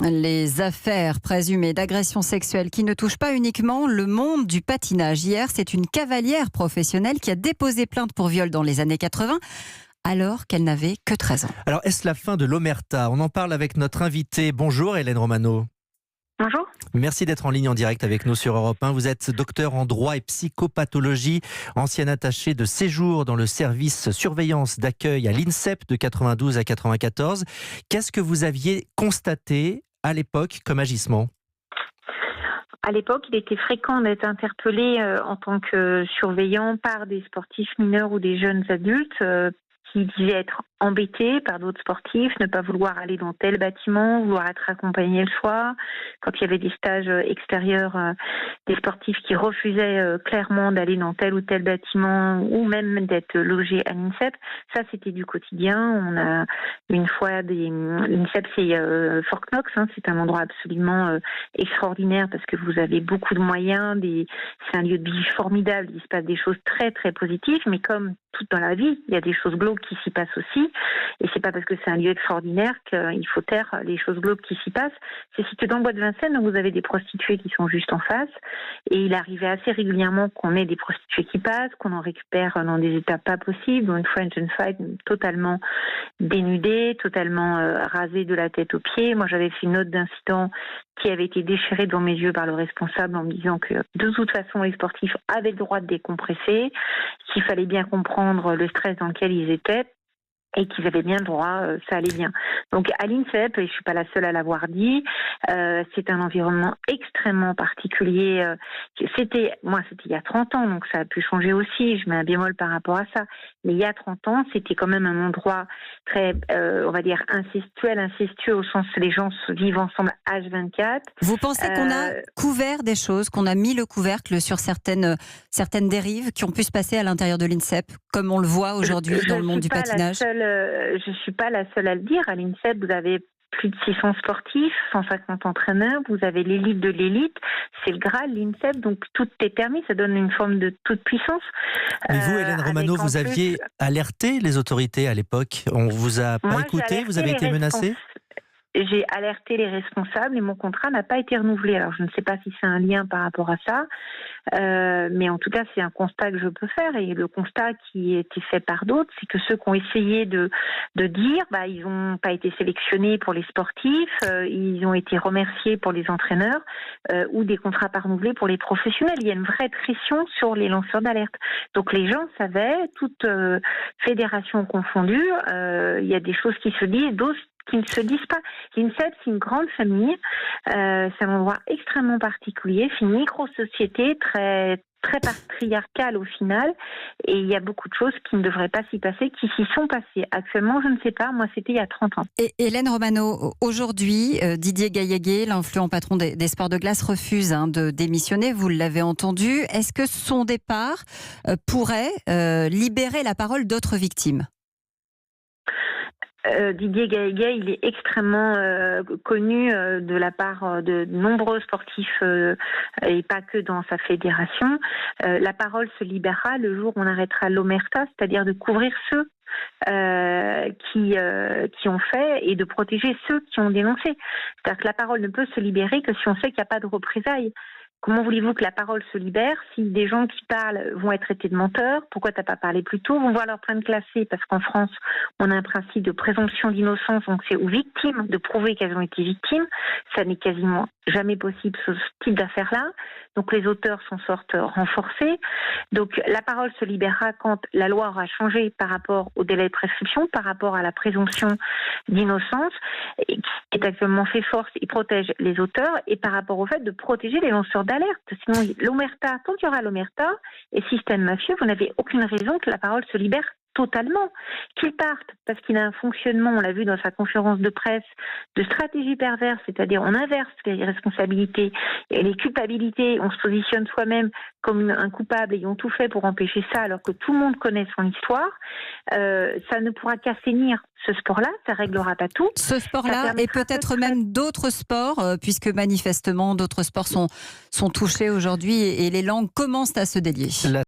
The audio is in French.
Les affaires présumées d'agression sexuelle qui ne touchent pas uniquement le monde du patinage. Hier, c'est une cavalière professionnelle qui a déposé plainte pour viol dans les années 80, alors qu'elle n'avait que 13 ans. Alors, est-ce la fin de l'omerta? On en parle avec notre invitée. Bonjour Hélène Romano. Bonjour. Merci d'être en ligne en direct avec nous sur Europe 1. Vous êtes docteur en droit et psychopathologie, ancienne attachée de séjour dans le service surveillance d'accueil à l'INSEP de 92 à 94. Qu'est-ce que vous aviez constaté à l'époque comme agissement? À l'époque, il était fréquent d'être interpellé en tant que surveillant par des sportifs mineurs ou des jeunes adultes qui disaient être embêtés par d'autres sportifs, ne pas vouloir aller dans tel bâtiment, vouloir être accompagnés le soir. Quand il y avait des stages extérieurs, des sportifs qui refusaient clairement d'aller dans tel ou tel bâtiment ou même d'être logés à l'INSEP. Ça, c'était du quotidien. On a une fois l'INSEP, c'est Fort Knox, c'est un endroit absolument extraordinaire parce que vous avez beaucoup de moyens. C'est un lieu de vie formidable. Il se passe des choses très très positives, mais comme tout dans la vie, il y a des choses glauques qui s'y passent aussi. Et c'est pas parce que c'est un lieu extraordinaire qu'il faut taire les choses glauques qui s'y passent. C'est situé dans le bois de Vincennes, donc vous avez des prostituées qui sont juste en face. Et il arrivait assez régulièrement qu'on ait des prostituées qui passent, qu'on en récupère dans des états pas possibles. Donc une fois une jeune femme totalement dénudée, totalement rasée de la tête aux pieds. Moi, j'avais fait une note d'incident qui avait été déchirée devant mes yeux par le responsable en me disant que de toute façon, les sportifs avaient le droit de décompresser, qu'il fallait bien comprendre le stress dans lequel ils étaient et qu'ils avaient bien le droit, ça allait bien. Donc à l'INSEP, et je suis pas la seule à l'avoir dit, c'est un environnement extrêmement particulier. C'était il y a 30 ans, donc ça a pu changer aussi, je mets un bémol par rapport à ça. Mais il y a 30 ans, c'était quand même un endroit très, on va dire, incestueux au sens où les gens vivent ensemble H24. Vous pensez qu'on a couvert des choses, qu'on a mis le couvercle sur certaines dérives qui ont pu se passer à l'intérieur de l'INSEP, comme on le voit aujourd'hui dans le monde du patinage? Je ne suis pas la seule à le dire. À l'INSEP, vous avez plus de 600 sportifs, 150 entraîneurs, vous avez l'élite de l'élite, c'est le Graal, l'INSEP, donc tout est permis, ça donne une forme de toute puissance. Mais vous, Hélène Romano, vous aviez alerté les autorités à l'époque? On vous a pas écouté? Vous avez été menacée? J'ai alerté les responsables et mon contrat n'a pas été renouvelé. Alors, je ne sais pas si c'est un lien par rapport à ça, mais en tout cas, c'est un constat que je peux faire. Et le constat qui a été fait par d'autres, c'est que ceux qui ont essayé de dire, ils n'ont pas été sélectionnés pour les sportifs, ils ont été remerciés pour les entraîneurs ou des contrats pas renouvelés pour les professionnels. Il y a une vraie pression sur les lanceurs d'alerte. Donc, les gens savaient, toutes fédérations confondues, il y a des choses qui se disent, d'autres qui ne se disent pas. L'INSEP, c'est une grande famille, c'est un endroit extrêmement particulier, c'est une micro-société très, très patriarcale au final, et il y a beaucoup de choses qui ne devraient pas s'y passer, qui s'y sont passées. Actuellement, je ne sais pas, moi c'était il y a 30 ans. Et Hélène Romano, aujourd'hui, Didier Gaillaguet, l'influent patron des sports de glace, refuse de démissionner, vous l'avez entendu. Est-ce que son départ pourrait libérer la parole d'autres victimes ? Didier Gaillaguet, il est extrêmement connu de la part de nombreux sportifs et pas que dans sa fédération. La parole se libérera le jour où on arrêtera l'omerta, c'est-à-dire de couvrir ceux qui ont fait et de protéger ceux qui ont dénoncé. C'est-à-dire que la parole ne peut se libérer que si on sait qu'il n'y a pas de représailles. Comment voulez-vous que la parole se libère si des gens qui parlent vont être traités de menteurs? Pourquoi t'as pas parlé plus tôt? Vont voir leur plainte classée parce qu'en France, on a un principe de présomption d'innocence, donc c'est aux victimes de prouver qu'elles ont été victimes. Ça n'est quasiment jamais possible ce type d'affaires-là. Donc les auteurs s'en sortent renforcés. Donc la parole se libérera quand la loi aura changé par rapport au délai de prescription, par rapport à la présomption d'innocence, qui est actuellement fait force, il protège les auteurs, et par rapport au fait de protéger les lanceurs d'alerte. Sinon, l'omerta, tant qu'il y aura l'omerta et système mafieux, vous n'avez aucune raison que la parole se libère totalement. Qu'il parte, parce qu'il a un fonctionnement, on l'a vu dans sa conférence de presse, de stratégie perverse, c'est-à-dire on inverse les responsabilités et les culpabilités, on se positionne soi-même comme un coupable et on tout fait pour empêcher ça alors que tout le monde connaît son histoire. Ça ne pourra qu'assainir ce sport-là, ça réglera pas tout. Ce sport-là et peut-être même d'autres sports, puisque manifestement d'autres sports sont touchés aujourd'hui et les langues commencent à se délier.